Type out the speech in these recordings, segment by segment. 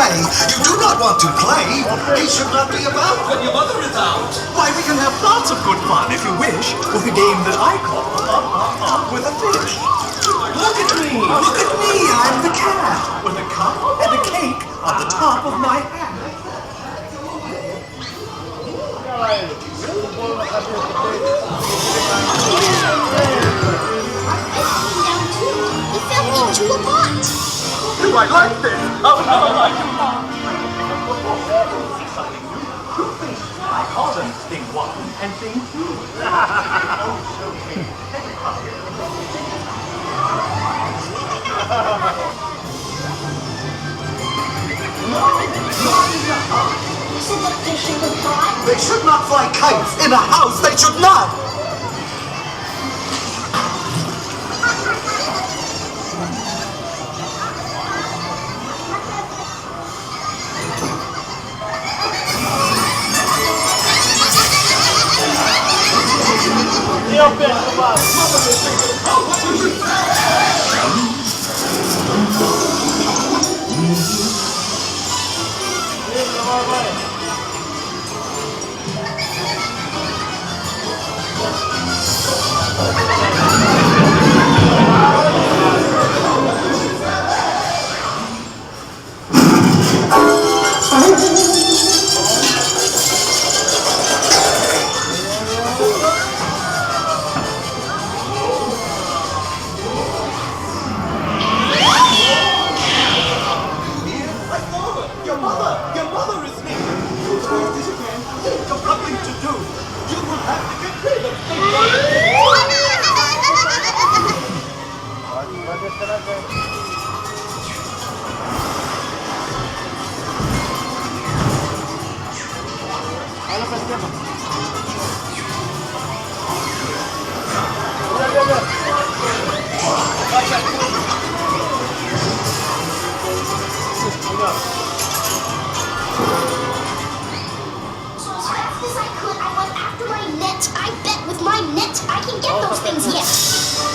say you do not want to play, he should not be about when your mother is out. Why, we can have lots of good fun, if you wish, with a game that I call Up with a Fish. Look at me! Look at me! I'm the cat, with a cup and a cake on the top of my hat. He fell into a pot. Do I like this? Oh, no, I do not. I call them thing 1 and thing 2. You said the fish in the pot? They should not fly kites in a house. They should not.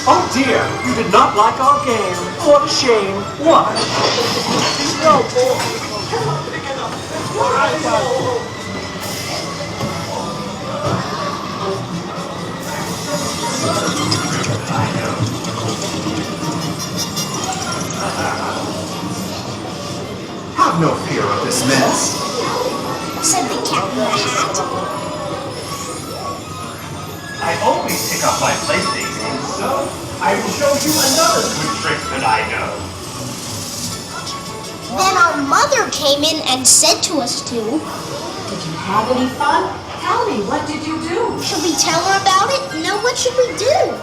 Oh dear, you did not like our game. What a shame. Why? No, come on, pick it up. Have no fear of this mess. Said the catinthehat. I always pick up my PlayStation, so I will show you another good trick that I know. Then our mother came in and said to us to. Did you have any fun? Tell me, what did you do? Should we tell her about it? No, what should we do?